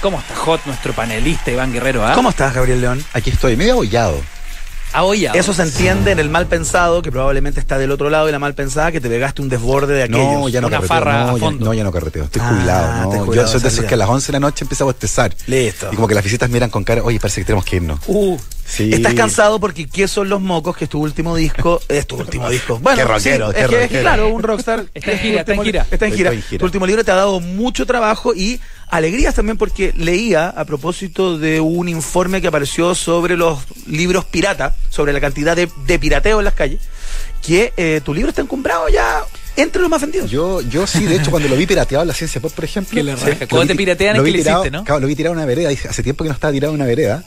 ¿Cómo está Hot, nuestro panelista Iván Guerrero? ¿Cómo estás, Gabriel León? Aquí estoy, medio abollado. Abollado. Eso se entiende en el mal pensado, que probablemente está del otro lado, y la mal pensada, que te pegaste un desborde de aquellos. No, ya no Una carreteo. farra No, a fondo. ya no carreteo. Estoy jubilado. estás ¿no? jubilado, Yo soy de esos salida. que a las 11 de la noche empieza a bostezar. Listo. Y como que las visitas miran con cara, oye, parece que tenemos que irnos. Sí. Estás cansado porque ¿Qué son los mocos? Que es tu último disco. Es tu último disco. Bueno, Qué rockero, sí, qué es que, rockero. claro, un rockstar. Está en gira, está en gira. Está en gira. Estoy en gira. Tu último libro te ha dado mucho trabajo y alegrías también, porque leía a propósito de un informe que apareció sobre los libros pirata, sobre la cantidad de pirateo en las calles, que tu libro está encumbrado ya entre los más vendidos. Yo sí, de hecho, cuando lo vi pirateado en la Ciencia Pop, por ejemplo. Que le raja. lo Cuando vi- te piratean lo es vi que le tirado, hiciste, ¿no? Claro, lo vi tirado en una vereda. Hace tiempo que no estaba tirado en una vereda.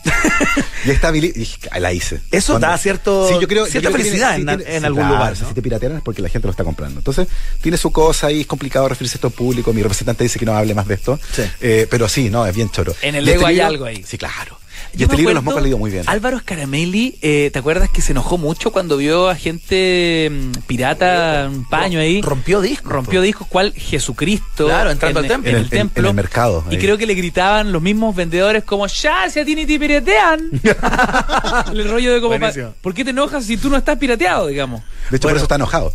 Y estaba y dije, la hice. Eso Cuando- da cierta yo creo que felicidad tiene- en algún lugar, ¿no? Si te piratearon es porque la gente lo está comprando. Entonces, tiene su cosa ahí, es complicado referirse a esto en público. Mi representante dice que no hable más de esto. Sí. Pero sí, no, es bien choro. En el Y ego hay libro- algo ahí. Sí, claro. Y Yo este me libro Los acuerdo, Mocos le dio muy bien. Álvaro Scaramelli, ¿te acuerdas que se enojó mucho cuando vio a gente pirata, un paño ahí? Rompió discos. Rompió discos, ¿cuál? Jesucristo. Claro, entrando al templo. En el En templo. el mercado. Y ahí. creo que le gritaban los mismos vendedores como, ya, si a ti ni te piratean. El rollo de como, Buenísimo. ¿por qué te enojas si tú no estás pirateado, digamos? De hecho, Bueno. por eso está enojado.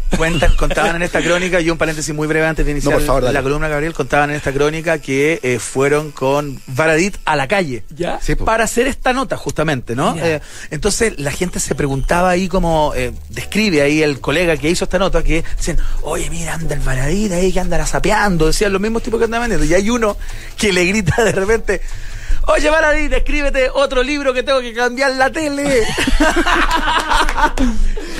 Contaban en esta crónica, y un paréntesis muy breve antes de iniciar No, por favor, dale. la columna, Gabriel, contaban en esta crónica que fueron con Varadit a la calle. ¿Ya? Sí, po. Para hacer esta nota, justamente, ¿no? Ya. Entonces la gente se preguntaba ahí, como describe ahí el colega que hizo esta nota, que decían, oye, mira, anda el Varadit ahí que andará sapeando, decían los mismos tipos que andaban vendiendo. Y hay uno que le grita de repente, oye, Varadit, escríbete otro libro que tengo que cambiar la tele.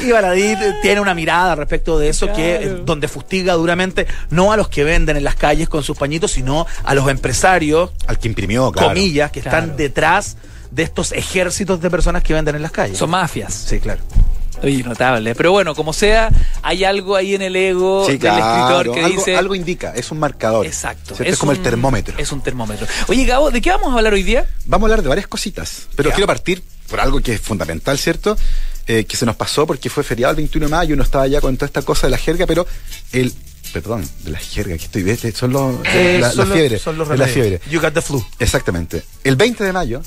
Y Varadit tiene una mirada respecto de eso, Claro. que donde fustiga duramente, no a los que venden en las calles con sus pañitos, sino a los empresarios, Al que imprimió, claro. comillas, que Claro. están detrás de estos ejércitos de personas que venden en las calles. Son mafias. Sí, claro. Oye, notable. Pero bueno, como sea, hay algo ahí en el ego Sí, del claro. escritor que algo, dice... algo indica, es un marcador. Exacto. ¿Cierto? Es como el termómetro. Es un termómetro. Oye, Gabo, ¿de qué vamos a hablar hoy día? Vamos a hablar de varias cositas, pero Ya. quiero partir por algo que es fundamental, ¿cierto? Que se nos pasó porque fue feriado el 21 de mayo, uno estaba ya con toda esta cosa de la jerga, pero perdón, de la jerga, que estoy, ¿ves? Son los, la fiebre, Son los de la remedios. fiebre. You got the flu. Exactamente. El 20 de mayo,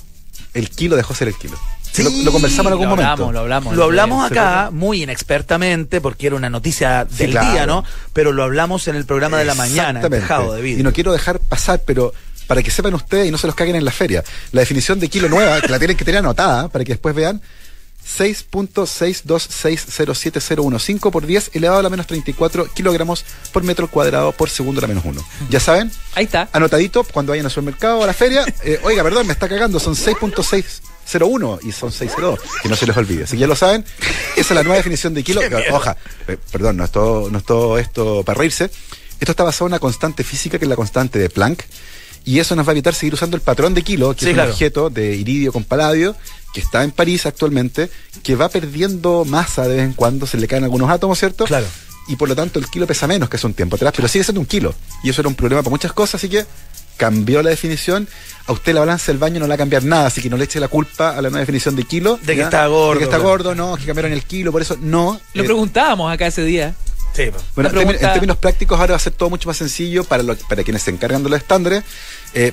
el kilo dejó ser el kilo. Sí, lo conversamos en algún Lo momento. hablamos. Lo hablamos acá muy inexpertamente, porque era una noticia del claro. día, ¿no? Pero lo hablamos en el programa de la mañana, en Exactamente. Tejado de Vidrio. Y no quiero dejar pasar, pero para que sepan ustedes y no se los caguen en la feria, la definición de kilo nueva, que la tienen que tener anotada, para que después vean, 6.626070015 por 10 elevado a la menos 34 kilogramos por metro cuadrado por segundo a la menos 1. ¿Ya saben? Ahí está. Anotadito, cuando vayan al supermercado o a la feria, oiga, perdón, me está cagando, son 6.601 y son 602, que no se les olvide. Así que ya lo saben, esa es la nueva definición de kilo. Oja, perdón, no es todo esto para reírse. Esto está basado en una constante física, que es la constante de Planck, y eso nos va a evitar seguir usando el patrón de kilo, que Sí, es un claro. objeto de iridio con paladio, que está en París actualmente, que va perdiendo masa de vez en cuando, se le caen algunos átomos, ¿cierto? Claro. Y por lo tanto el kilo pesa menos que hace un tiempo atrás, pero sigue siendo un kilo. Y eso era un problema para muchas cosas, así que cambió la definición. A usted la balanza del baño no le va a cambiar nada, así que no le eche la culpa a la nueva definición de kilo. De que ¿ya? está gordo, De que está claro. gordo, no, que cambiaron el kilo, por eso no. Lo preguntábamos acá ese día. Sí, pues. Bueno, Una pregunta- en términos prácticos ahora va a ser todo mucho más sencillo para quienes se encargan de los estándares,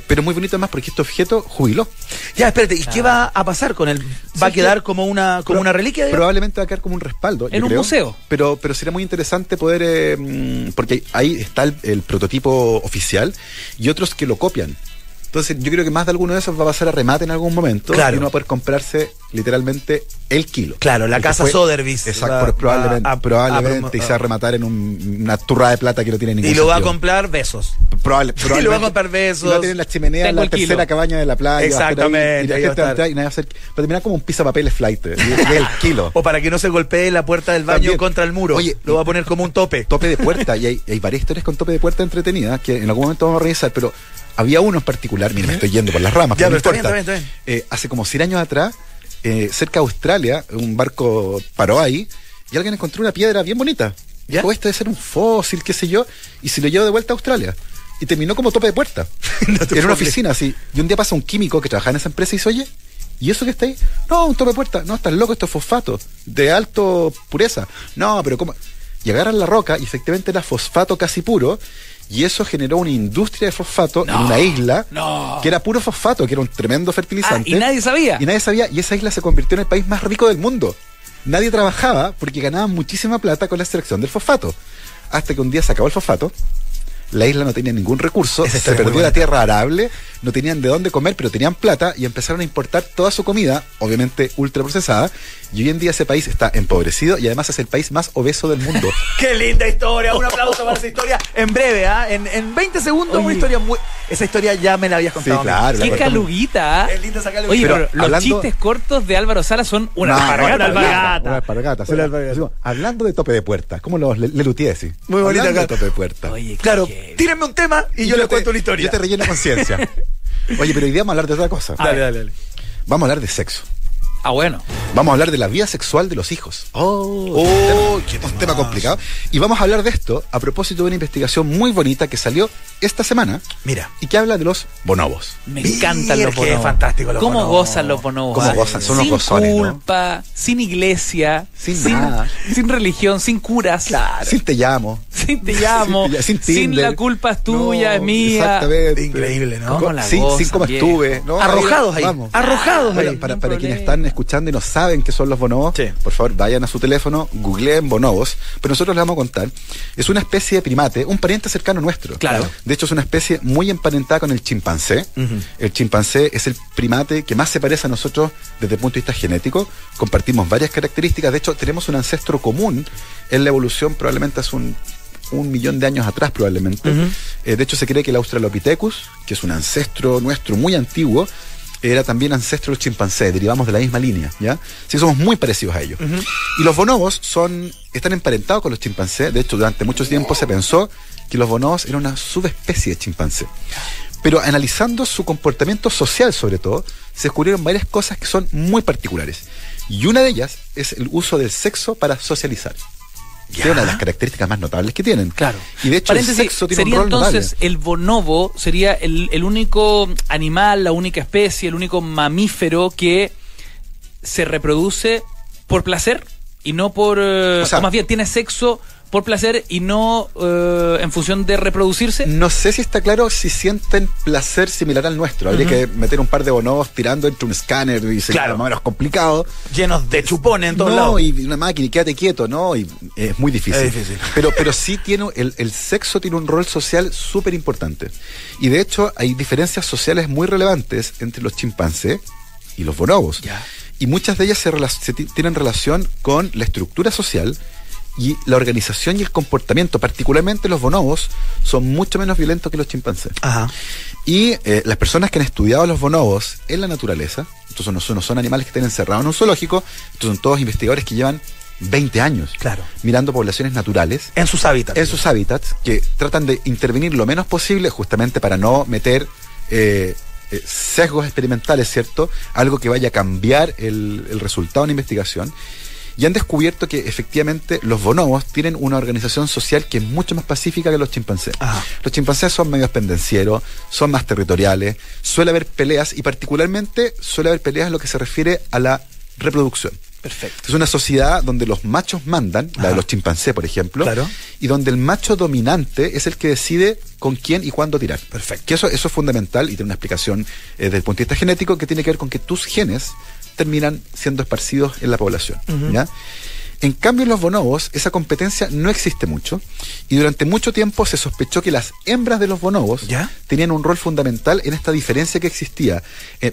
pero muy bonito además porque este objeto jubiló. Ya, espérate, ¿y qué va a pasar con él? ¿Va a Sí, quedar que- como una reliquia? digamos? Probablemente va a quedar como un respaldo. En yo un creo. museo. Pero sería muy interesante poder, porque ahí está el prototipo oficial y otros que lo copian. Entonces yo creo que más de alguno de esos va a pasar a remate en algún momento, Claro. y uno va a poder comprarse literalmente el kilo. Claro, la El que casa fue- Sotheby's. Exacto, probablemente y se va a rematar en una turra de plata que no tiene ningún Y lo va a sentido. comprar besos. Probablemente. Y lo va a comprar besos. Y va a tener la chimenea en Tengo la el kilo. tercera cabaña de la playa. Exactamente, Y la ahí va a gente va a estar. entrar y nadie va a hacer. Va a terminar como un pisapapeles flight. Y el kilo. O para que no se golpee la puerta del baño También. contra el muro. Oye, lo va a poner como un tope. Tope de puerta. Y hay varias historias con tope de puerta entretenidas que en algún momento vamos a revisar, pero había uno en particular. Mira, me estoy yendo por las ramas. Ya, pero pero no está bien, importa. está bien. Hace como 100 años atrás, cerca de Australia, un barco paró ahí y alguien encontró una piedra bien bonita. ¿Ya? Dijo, esto debe ser un fósil, qué sé yo, y se lo llevó de vuelta a Australia. Y terminó como tope de puerta. No te en puedo una creer. oficina, así. Y un día pasa un químico que trabajaba en esa empresa y dice, oye, ¿y eso que está ahí? No, un tope de puerta. No, estás loco, esto es fosfato, de alto pureza. No, pero ¿cómo? Y agarran la roca y efectivamente era fosfato casi puro. Y eso generó una industria de fosfato en una isla que era puro fosfato, que era un tremendo fertilizante. Y nadie sabía. Y esa isla se convirtió en el país más rico del mundo. Nadie trabajaba porque ganaban muchísima plata con la extracción del fosfato. Hasta que un día se acabó el fosfato, la isla no tenía ningún recurso, se perdió la tierra arable, no tenían de dónde comer, pero tenían plata y empezaron a importar toda su comida, obviamente ultraprocesada, y hoy en día ese país está empobrecido y además es el país más obeso del mundo. ¡Qué linda historia! Un aplauso para esa historia. En breve, en 20 segundos, una historia muy... Esa historia ya me la habías contado. Sí, claro. ¡Qué caluguita! Es linda esa caluguita. Oye, pero Pero los chistes cortos de Álvaro Sala son una alpargata. Hablando de tope de puerta, ¿cómo los Lelutier? Sí. Muy bonita Hablando de acá. tope de puerta. Oye, Claro, qué- tírenme un tema y yo les cuento una historia. Yo te relleno conciencia. Oye, pero hoy día vamos a hablar de otra cosa. Dale. Vamos a hablar de sexo. Ah, bueno. Vamos a hablar de la vida sexual de los hijos. Un tema complicado. Y vamos a hablar de esto a propósito de una investigación muy bonita que salió esta semana. Mira. Y que habla de los bonobos. Me encantan los Qué bonobos. fantástico los ¿Cómo bonobos. gozan los bonobos? ¿Cómo gozan? Son unos sin gozones, ¿no? culpa, sin iglesia, Sin nada. sin religión, sin curas. Sin te llamo. Sin te llamo, Sin sin Tinder. la culpa es tuya, No, es mía. Exactamente. Increíble, ¿no? ¿Cómo la sin gozan, cómo viejo? estuve. ¿no? Arrojados ahí. Vamos. Arrojados Bueno, ahí. para ningún quienes problema. están escuchando y no saben qué son los bonobos, Sí. por favor vayan a su teléfono, googleen bonobos, pero nosotros les vamos a contar. Es una especie de primate, un pariente cercano nuestro. Claro. De hecho es una especie muy emparentada con el chimpancé. El chimpancé es el primate que más se parece a nosotros desde el punto de vista genético. Compartimos varias características. De hecho tenemos un ancestro común en la evolución, probablemente hace un millón de años atrás probablemente. De hecho se cree que el Australopithecus, que es un ancestro nuestro muy antiguo, era también ancestro del chimpancé, derivamos de la misma línea, ¿ya? Sí, somos muy parecidos a ellos. Y los bonobos están emparentados con los chimpancés. De hecho, durante mucho tiempo se pensó que los bonobos eran una subespecie de chimpancé. Pero analizando su comportamiento social, sobre todo, se descubrieron varias cosas que son muy particulares. Y una de ellas es el uso del sexo para socializar. Que es una de las características más notables que tienen. Claro. Y de hecho Paréntesis, el sexo tiene un sería rol entonces notable. el bonobo sería el único animal, la única especie, el único mamífero que se reproduce por placer y no por... O sea, o más bien, tiene sexo por placer y no en función de reproducirse. No sé si está claro si sienten placer similar al nuestro. Habría que meter un par de bonobos tirando entre un escáner y sería Claro. más o menos complicado. Llenos de chupones en todos No, lados. y una máquina y quédate quieto, ¿no? Y es muy difícil. Es difícil. Pero sí tiene el sexo tiene un rol social súper importante. Y de hecho hay diferencias sociales muy relevantes entre los chimpancés y los bonobos. Ya. Y muchas de ellas tienen relación con la estructura social y la organización y el comportamiento. Particularmente los bonobos son mucho menos violentos que los chimpancés. Ajá. Y las personas que han estudiado a los bonobos en la naturaleza, entonces no son animales que estén encerrados en un zoológico, estos son todos investigadores que llevan 20 años Claro. mirando poblaciones naturales En sus hábitats. en sus hábitats, que tratan de intervenir lo menos posible justamente para no meter sesgos experimentales, ¿cierto? Algo que vaya a cambiar el resultado de una investigación. Y han descubierto que efectivamente los bonobos tienen una organización social que es mucho más pacífica que los chimpancés. Ajá. Los chimpancés son medio pendencieros, son más territoriales, suele haber peleas y particularmente suele haber peleas en lo que se refiere a la reproducción. Perfecto. Es una sociedad donde los machos mandan, la de los chimpancés, por ejemplo, Claro. y donde el macho dominante es el que decide con quién y cuándo tirar. Perfecto. Que eso es fundamental y tiene una explicación desde el punto de vista genético que tiene que ver con que tus genes terminan siendo esparcidos en la población. ¿Ya? En cambio, en los bonobos, esa competencia no existe mucho, y durante mucho tiempo se sospechó que las hembras de los bonobos ¿Ya? tenían un rol fundamental en esta diferencia que existía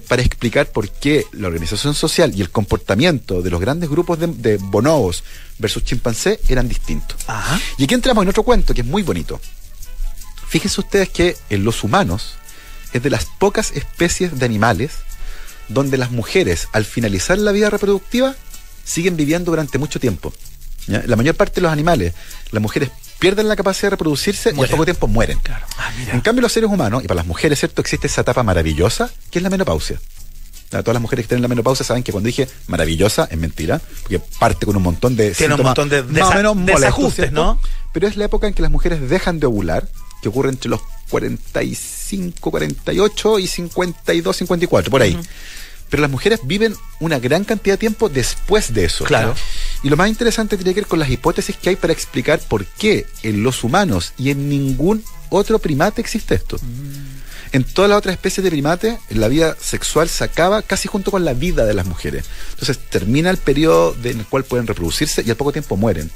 para explicar por qué la organización social y el comportamiento de los grandes grupos de bonobos versus chimpancés eran distintos. Ajá. Y aquí entramos en otro cuento que es muy bonito. Fíjense ustedes que en los humanos es de las pocas especies de animales donde las mujeres, al finalizar la vida reproductiva, siguen viviendo durante mucho tiempo. ¿Ya? La mayor parte de los animales, las mujeres pierden la capacidad de reproducirse y Mueren. al poco tiempo mueren. Claro. Ah, mira. En cambio, los seres humanos, y para las mujeres, ¿cierto? Existe esa etapa maravillosa, que es la menopausia. Todas las mujeres que tienen la menopausia saben que cuando dije maravillosa es mentira, porque parte con un montón de Tiene un síntomas montón de más o menos molestos, desajustes, ¿cierto? ¿no? Pero es la época en que las mujeres dejan de ovular, que ocurre entre los 45, 48 y 52, 54, por ahí. Pero las mujeres viven una gran cantidad de tiempo después de eso. Claro. Y lo más interesante tiene que ver con las hipótesis que hay para explicar por qué en los humanos y en ningún otro primate existe esto. En todas las otras especies de primates, la vida sexual se acaba casi junto con la vida de las mujeres. Entonces termina el periodo en el cual pueden reproducirse y al poco tiempo mueren.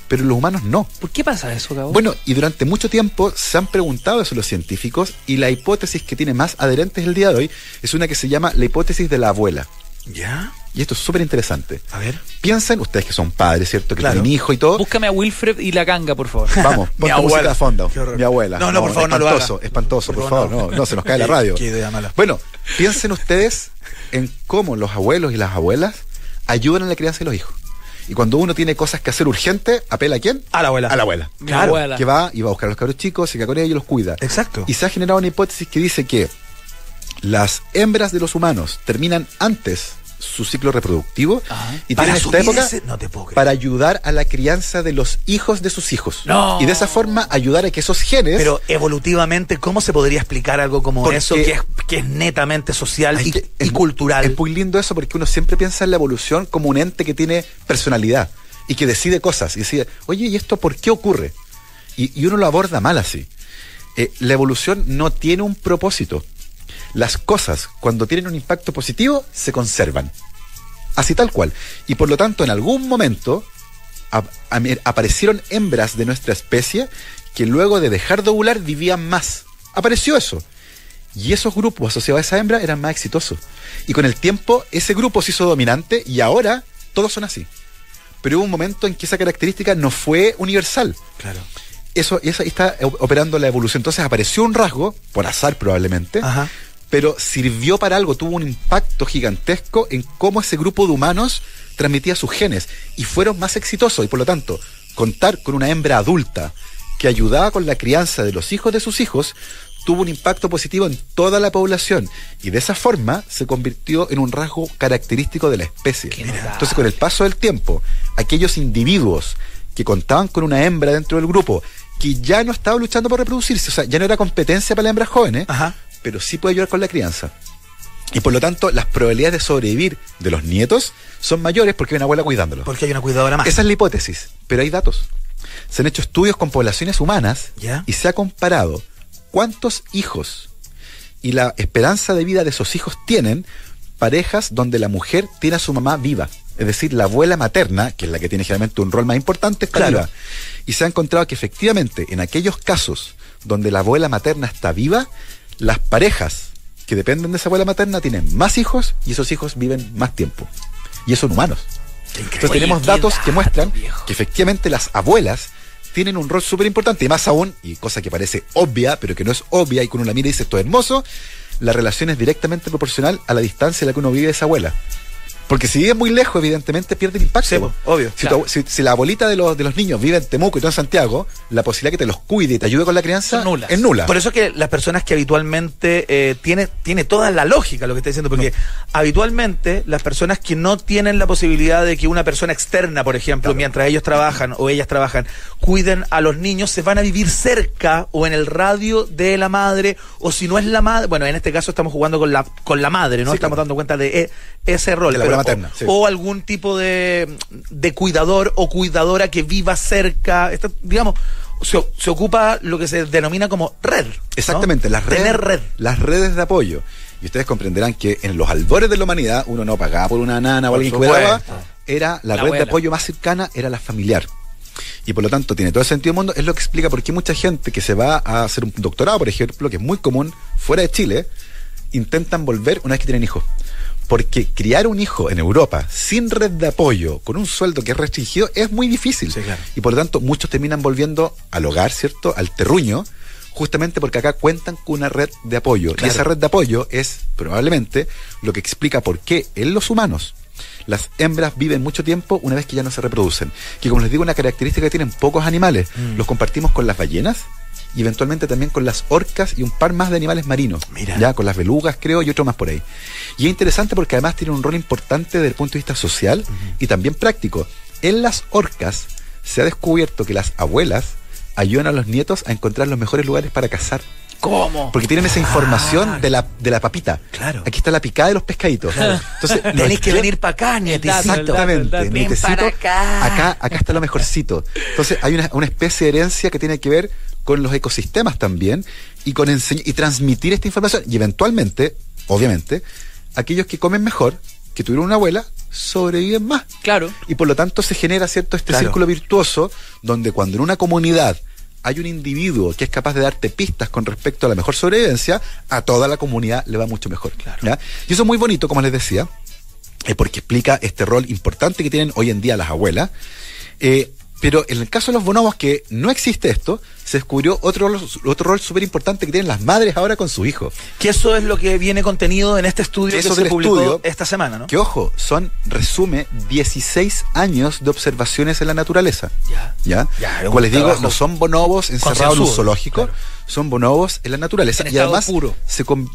Pero los humanos no. ¿Por qué pasa eso, Gabo? Bueno, y durante mucho tiempo se han preguntado eso los científicos, y la hipótesis que tiene más adherentes el día de hoy es una que se llama la hipótesis de la abuela. ¿Ya? Y esto es súper interesante. A ver. Piensen, ustedes que son padres, ¿cierto? Que Claro. tienen hijo y todo. Búscame a Wilfred y la ganga, por favor. Vamos, Mi pon tu música abuela. de fondo. Qué horror. Mi abuela. No, por favor, no lo haga. Espantoso, por Por favor, favor, no, se nos cae la radio. Qué idea mala. Bueno, piensen ustedes en cómo los abuelos y las abuelas ayudan en la crianza de los hijos. Y cuando uno tiene cosas que hacer urgente, ¿apela a quién? A la abuela. A la abuela. Mi Claro, abuela. Que va y va a buscar a los cabros chicos, se queda con ellos y los cuida. Exacto. Y se ha generado una hipótesis que dice que las hembras de los humanos terminan antes su ciclo reproductivo Ajá. y Para tienen esta subir época ese- no te puedo creer. para ayudar a la crianza de los hijos de sus hijos. No. Y de esa forma ayudar a que esos genes... Pero evolutivamente, ¿cómo se podría explicar algo como Porque- eso que es netamente social Ay, y, que y cultural? Es muy lindo eso porque uno siempre piensa en la evolución como un ente que tiene personalidad y que decide cosas y decide, oye, ¿y esto por qué ocurre? Y uno lo aborda mal así. La evolución no tiene un propósito. Las cosas, cuando tienen un impacto positivo, se conservan. Así tal cual. Y por lo tanto, en algún momento aparecieron hembras de nuestra especie que luego de dejar de ovular vivían más. Apareció eso. Y esos grupos asociados a esa hembra eran más exitosos. Y con el tiempo, ese grupo se hizo dominante y ahora todos son así. Pero hubo un momento en que esa característica no fue universal. Claro. Eso está operando la evolución. Entonces apareció un rasgo, por azar probablemente, Ajá. pero sirvió para algo, tuvo un impacto gigantesco en cómo ese grupo de humanos transmitía sus genes y fueron más exitosos. Y por lo tanto, contar con una hembra adulta que ayudaba con la crianza de los hijos de sus hijos tuvo un impacto positivo en toda la población y de esa forma se convirtió en un rasgo característico de la especie. Qué notable. Entonces, con el paso del tiempo, aquellos individuos que contaban con una hembra dentro del grupo que ya no estaba luchando por reproducirse, o sea, ya no era competencia para las hembras jóvenes, Ajá. pero sí puede ayudar con la crianza. Y por lo tanto, las probabilidades de sobrevivir de los nietos son mayores porque hay una abuela cuidándolos. Porque hay una cuidadora más. Esa es la hipótesis, pero hay datos. Se han hecho estudios con poblaciones humanas ¿Ya? y se ha comparado cuántos hijos y la esperanza de vida de esos hijos tienen parejas donde la mujer tiene a su mamá viva. Es decir, la abuela materna, que es la que tiene generalmente un rol más importante, está Claro. viva. Y se ha encontrado que efectivamente en aquellos casos donde la abuela materna está viva, las parejas que dependen de esa abuela materna tienen más hijos y esos hijos viven más tiempo. Y eso son humanos. Qué increíble. Entonces tenemos qué datos que dato, muestran viejo. que efectivamente las abuelas tienen un rol súper importante, y más aún, y cosa que parece obvia, pero que no es obvia, y con una mira y dice esto es hermoso, la relación es directamente proporcional a la distancia en la que uno vive de esa abuela. Porque si vive muy lejos, evidentemente pierde el impacto. Sí, po, obvio. Si, Claro. si la abuelita de los niños vive en Temuco y tú en Santiago, la posibilidad que te los cuide y te ayude con la crianza Son nulas. es nula. Por eso es que las personas que habitualmente tiene toda la lógica lo que está diciendo, porque habitualmente las personas que no tienen la posibilidad de que una persona externa, por ejemplo, mientras ellos trabajan o ellas trabajan, cuiden a los niños, se van a vivir cerca o en el radio de la madre, o si no es la madre, bueno, en este caso estamos jugando con la madre, ¿no? Sí, Estamos claro. dando cuenta de ese rol. De la abuela materna, sí. O algún tipo de cuidador o cuidadora que viva cerca, digamos, se ocupa lo que se denomina como red. ¿no? Exactamente, las redes, Tener red. las redes de apoyo. Y ustedes comprenderán que en los albores de la humanidad uno no pagaba por una nana o Por alguien que supuesto. cuidaba, era la La red abuela. de apoyo más cercana, era la familiar. Y por lo tanto tiene todo el sentido del mundo. Es lo que explica por qué mucha gente que se va a hacer un doctorado, por ejemplo, que es muy común fuera de Chile, intentan volver una vez que tienen hijos. Porque criar un hijo en Europa sin red de apoyo, con un sueldo que es restringido, es muy difícil. Sí, claro. Y por lo tanto, muchos terminan volviendo al hogar, ¿cierto? Al terruño, justamente porque acá cuentan con una red de apoyo. Claro. Y esa red de apoyo es probablemente lo que explica por qué en los humanos las hembras viven mucho tiempo una vez que ya no se reproducen. Que, como les digo, una característica que tienen pocos animales. Los compartimos con las ballenas y eventualmente también con las orcas y un par más de animales marinos. Mira. Ya, con las belugas, creo, y otro más por ahí. Y es interesante porque además tiene un rol importante desde el punto de vista social y también práctico. En las orcas se ha descubierto que las abuelas ayudan a los nietos a encontrar los mejores lugares para cazar. ¿Cómo? Porque tienen esa información de la papita. Claro. Aquí está la picada de los pescaditos. Entonces, Tenés que venir para acá, nietecito. Exactamente. Ven Nietecito, para acá. acá está lo mejorcito. Entonces hay una especie de herencia que tiene que ver con los ecosistemas también y con y transmitir esta información. Y eventualmente, obviamente, aquellos que comen mejor, que tuvieron una abuela, sobreviven más. Claro. Y por lo tanto se genera cierto Claro. círculo virtuoso donde cuando en una comunidad hay un individuo que es capaz de darte pistas con respecto a la mejor sobrevivencia, a toda la comunidad le va mucho mejor. ¿Ya? Y eso es muy bonito, como les decía, porque explica este rol importante que tienen hoy en día las abuelas. Pero en el caso de los bonobos, que no existe esto, se descubrió otro rol súper importante que tienen las madres ahora con sus hijos. Que eso es lo que viene contenido en este estudio Eso que se del publicó estudio, esta semana, ¿no? Que ojo, resume 16 años de observaciones en la naturaleza. Ya, es Como un les digo, trabajo no son bonobos encerrados en un concienzudo, zoológico, claro. son bonobos en la naturaleza. En Y estado además puro.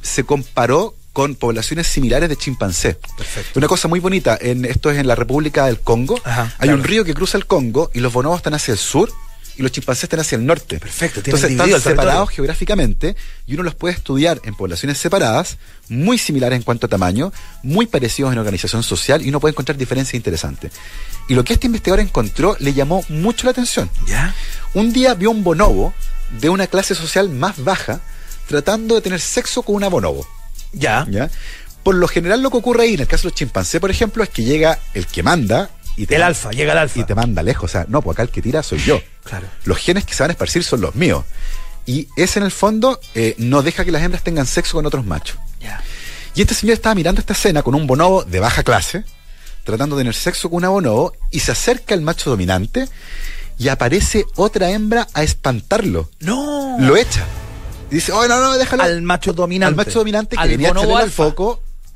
se comparó con poblaciones similares de chimpancé. Perfecto. Una cosa muy bonita, esto es en la República del Congo. Ajá, hay claro. un río que cruza el Congo y los bonobos están hacia el sur y los chimpancés están hacia el norte. Perfecto, tienen Entonces dividido están el separados territorio. geográficamente y uno los puede estudiar en poblaciones separadas, muy similares en cuanto a tamaño, muy parecidos en organización social y uno puede encontrar diferencias interesantes. Y lo que este investigador encontró le llamó mucho la atención. ¿Ya? Un día vio un bonobo de una clase social más baja tratando de tener sexo con una bonobo. ¿Ya? Por lo general lo que ocurre ahí, en el caso de los chimpancés, por ejemplo, es que llega el que manda y El alfa, llega el alfa. y te manda lejos. O sea, no, pues acá el que tira soy yo. Claro. Los genes que se van a esparcir son los míos. Y ese en el fondo no deja que las hembras tengan sexo con otros machos. Ya. Y este señor estaba mirando esta escena con un bonobo de baja clase, tratando de tener sexo con una bonobo, y se acerca el macho dominante y aparece otra hembra a espantarlo. No. Lo echa. Y dice, oh, no, déjalo. Al macho dominante. Al macho dominante que Al venía a bonobo echarle alfa.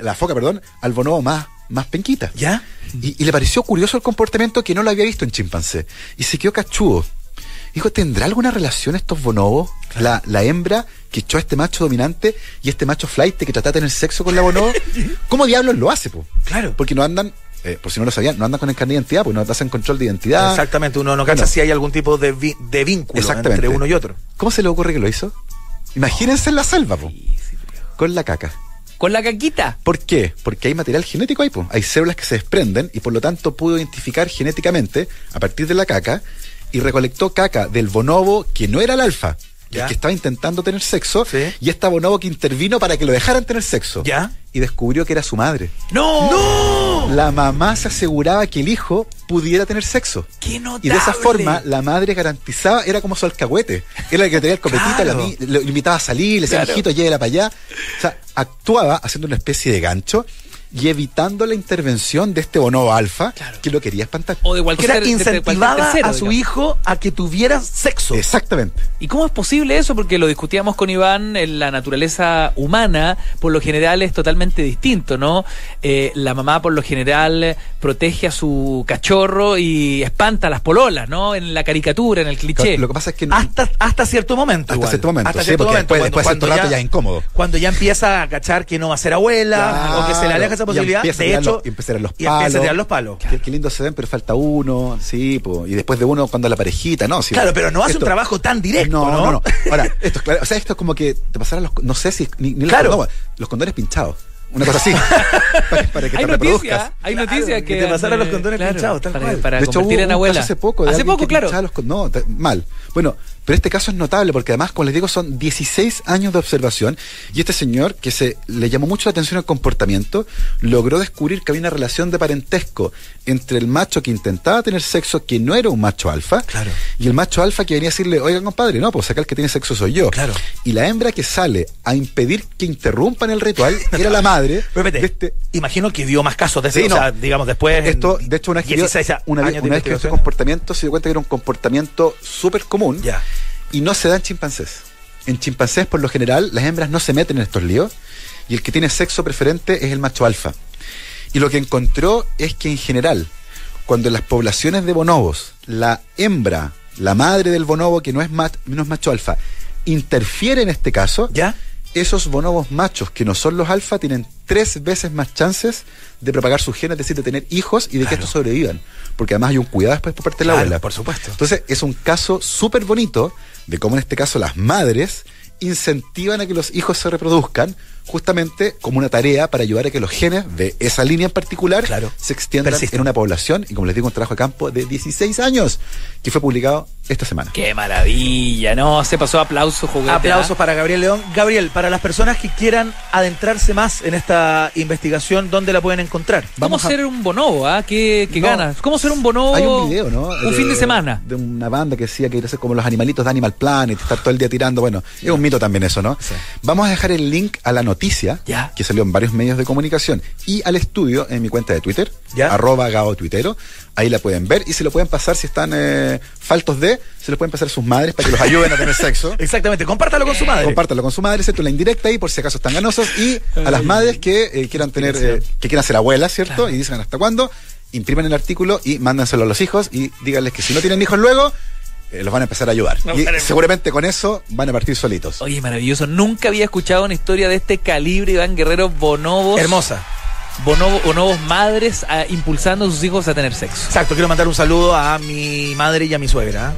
la foca, al bonobo más penquita. ¿Ya? Y le pareció curioso el comportamiento que no lo había visto en chimpancé. Y se quedó cachudo. Dijo, ¿tendrá alguna relación estos bonobos? Claro. La hembra que echó a este macho dominante y este macho flight que trata de tener sexo con la bonobo. ¿Cómo diablos lo hace, po? Claro. Porque no andan, por si no lo sabían, no andan con el carnet de identidad, porque no hacen control de identidad. Exactamente, uno no cacha si hay algún tipo de vínculo entre uno y otro. ¿Cómo se le ocurre que lo hizo? Imagínense en la selva, po. Con la caca. Con la caquita. ¿Por qué? Porque hay material genético ahí, po. Hay células que se desprenden y por lo tanto pudo identificar genéticamente a partir de la caca y recolectó caca del bonobo que no era el alfa, ¿Ya? el que estaba intentando tener sexo, Sí. y esta bonobo que intervino para que lo dejaran tener sexo. ¿Ya? Y descubrió que era su madre. ¡No! La mamá se aseguraba que el hijo pudiera tener sexo. ¡Qué notable! Y de esa forma, la madre garantizaba, era como su alcahuete. Era el que tenía el copetito, Claro. lo invitaba a salir, le decía, Claro. hijito, llévela para allá. O sea, actuaba haciendo una especie de gancho y evitando la intervención de este bonobo alfa que lo quería espantar. O de O cualquier, sea, de cualquier incentivaba tercero, a su digamos. hijo a que tuviera sexo. Exactamente. ¿Y cómo es posible eso? Porque lo discutíamos con Iván, en la naturaleza humana, por lo general es totalmente distinto, ¿no? La mamá por lo general protege a su cachorro y espanta a las pololas, ¿no? En la caricatura, en el cliché. Lo que pasa es que Hasta cierto momento. Hasta igual. cierto momento, Hasta sí, cierto porque momento. después de cierto rato ya es incómodo. Cuando ya empieza a cachar que no va a ser abuela, Claro. o que se le aleja esa posibilidad, Y empieza a de tirar hecho, los- y empieza a tirar los y empieza a palos. tirar los palos. Qué lindo se ven, pero falta uno, sí, po. Y después de uno, cuando la parejita, no. Sí, Claro, pero no hace esto- un trabajo tan directo, ¿no? No. Ahora, esto es claro, o sea, esto es como que te pasaran los, no sé si, ni Claro. los condones pinchados. Una cosa así. para que Hay te noticias, reproduzcas. hay Claro, noticias que te pasaran los condones pinchados, tal para, cual. para De hecho, convertir hubo en un abuela. caso hace poco. De Hace alguien poco, que claro. pinchaba mal. Bueno, pero este caso es notable porque además, como les digo, son 16 años de observación y este señor, que le llamó mucho la atención al comportamiento, logró descubrir que había una relación de parentesco entre el macho que intentaba tener sexo, que no era un macho alfa, Claro. y el macho alfa que venía a decirle, oigan, compadre, no, pues acá el que tiene sexo soy yo. Claro. Y la hembra que sale a impedir que interrumpan el ritual era la madre Pero de espérate, este... imagino que dio más casos de Sí, eso, no. o sea, digamos, después... Esto, de hecho, una vez que 16 una años de vez que vio este investigación. comportamiento, se dio cuenta que era un comportamiento súper común Ya. y no se da en chimpancés. En chimpancés, por lo general, las hembras no se meten en estos líos y el que tiene sexo preferente es el macho alfa. Y lo que encontró es que en general, cuando en las poblaciones de bonobos, la hembra, la madre del bonobo, que no es macho alfa, interfiere en este caso, ¿Ya? esos bonobos machos que no son los alfa tienen 3 veces más chances de propagar sus genes, es decir, de tener hijos y de que Claro. estos sobrevivan. Porque además hay un cuidado después por parte de la Claro, abuela. por supuesto. Entonces, es un caso súper bonito de cómo en este caso las madres incentivan a que los hijos se reproduzcan justamente como una tarea para ayudar a que los genes de esa línea en particular se extiendan en una población, y como les digo, un trabajo de campo de 16 años que fue publicado esta semana. ¡Qué maravilla! No, se pasó aplausos, juguete. Aplausos para Gabriel León. Gabriel, para las personas que quieran adentrarse más en esta investigación, ¿dónde la pueden encontrar? ¿Cómo ser un bonobo? ¿Qué ganas? ¿Cómo ser un bonobo? Hay un video, ¿no? Un fin de semana. De una banda que decía que iba a ser como los animalitos de Animal Planet, estar todo el día tirando. Bueno, es un mito también eso, ¿no? Sí. Vamos a dejar el link a la noticia, que salió en varios medios de comunicación, y al estudio en mi cuenta de Twitter, @GaoTuitero. Ahí la pueden ver, y se lo pueden pasar si están faltos de, se lo pueden pasar a sus madres para que los ayuden a tener sexo. Exactamente, compártalo con su madre. Compártalo con su madre, ¿cierto? La indirecta ahí, por si acaso están ganosos, y a las madres que quieran tener, que quieran ser abuelas, ¿cierto? Claro. Y dicen hasta cuándo, imprimen el artículo y mándenselo a los hijos, y díganles que si no tienen hijos luego, los van a empezar a ayudar. Y seguramente con eso van a partir solitos. Oye, maravilloso. Nunca había escuchado una historia de este calibre, Iván Guerrero. Bonobos. Hermosa. Bonobos madres impulsando a sus hijos a tener sexo. Exacto, quiero mandar un saludo a mi madre y a mi suegra,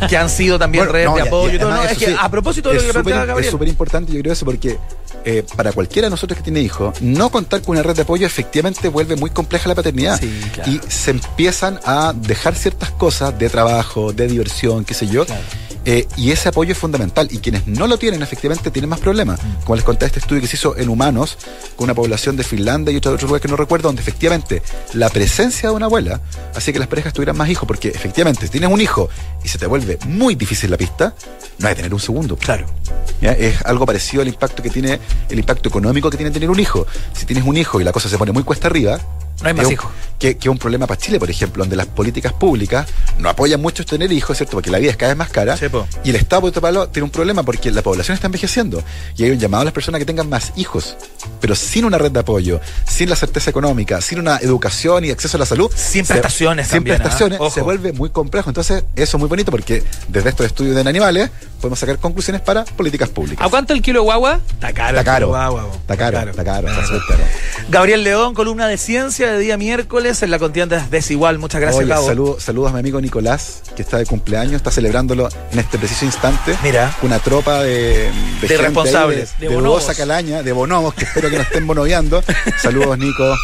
que han sido también redes de apoyo y todo. No, es que a propósito de lo que planteaba Gabriel, es súper importante, yo creo eso, porque para cualquiera de nosotros que tiene hijos, no contar con una red de apoyo efectivamente vuelve muy compleja la paternidad. Sí, claro. Y se empiezan a dejar ciertas cosas de trabajo, de diversión, qué sé yo. Claro. Y ese apoyo es fundamental, y quienes no lo tienen efectivamente tienen más problemas. Como les conté, este estudio que se hizo en humanos con una población de Finlandia y otros lugares que no recuerdo, donde efectivamente la presencia de una abuela hacía que las parejas tuvieran más hijos, porque efectivamente si tienes un hijo y se te vuelve muy difícil la pista, no hay que tener un segundo. Claro. ¿Ya? Es algo parecido al impacto que tiene, el impacto económico que tiene tener un hijo. Si tienes un hijo y la cosa se pone muy cuesta arriba, no hay más hijos. Que es un problema para Chile, por ejemplo, donde las políticas públicas no apoyan mucho tener hijos, ¿cierto? Porque la vida es cada vez más cara. Sí, y el Estado, por otro lado, tiene un problema porque la población está envejeciendo. Y hay un llamado a las personas que tengan más hijos, pero sin una red de apoyo, sin la certeza económica, sin una educación y acceso a la salud. Sin prestaciones. Se vuelve muy complejo. Entonces, eso es muy bonito, porque desde estos estudios de animales podemos sacar conclusiones para políticas públicas. ¿A cuánto el kilo de guagua? Está caro. Está caro. Gabriel León, columna de ciencia de día miércoles en La Contienda es Desigual. Muchas gracias, Gabo. Saludos a mi amigo Nicolás, que está de cumpleaños, está celebrándolo en este preciso instante. Mira. Una tropa de responsables. De dudosa calaña, de bonobos, que espero que no estén bonoviando. Saludos, Nico.